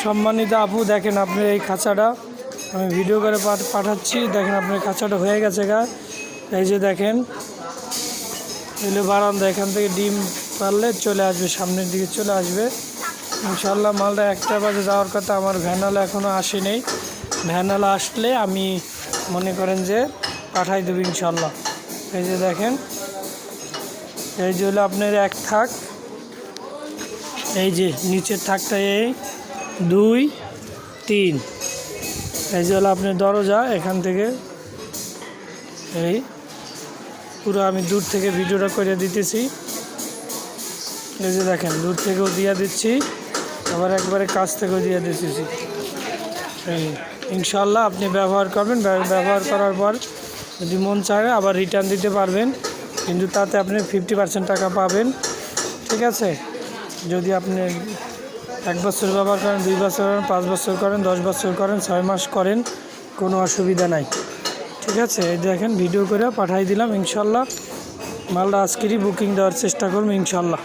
সম্মানিত আপু, দেখেন আপনার এই খাঁচাটা আমি ভিডিও করে পাঠাচ্ছি। দেখেন আপনার খাঁচাটা হয়ে গেছে গা। এই যে দেখেন, এগুলো বারান্দা, এখান থেকে ডিম পারলে চলে আসবে, সামনের দিকে চলে আসবে ইনশাল্লাহ। মালটা 1টা বাজে যাওয়ার কথা, আমার ভ্যানালা এখনও আসেনি। ভ্যানালা আসলে আমি মনে করেন যে পাঠাই দেবো ইনশাল্লাহ। এই যে দেখেন, এই যে হলো আপনার 1 থাক, এই যে নিচের থাকটা এই 2 3, এই যে হলো আপনার দরজা। এখান থেকে এই পুরো আমি দূর থেকে ভিডিওটা করে দিতেছি। এই যে দেখেন, দূর থেকেও দিয়ে দিচ্ছি, আবার একবারে কাছ থেকেও দিয়ে দিতেছি। এই ইনশাল্লাহ আপনি ব্যবহার করবেন, ব্যবহার করার পর যদি মন চায় আবার রিটার্ন দিতে পারবেন, কিন্তু তাতে আপনি 50% টাকা পাবেন। ঠিক আছে? যদি আপনি 1 বছর ব্যবহার করেন, 2 বছর করেন, 5 বছর করেন, 10 বছর করেন, 6 মাস করেন, কোনো অসুবিধা নাই। ঠিক আছে? এই দেখেন ভিডিও করে পাঠাই দিলাম ইনশাল্লাহ। মালটা আজকেরই বুকিং দেওয়ার চেষ্টা করবো ইনশাল্লাহ।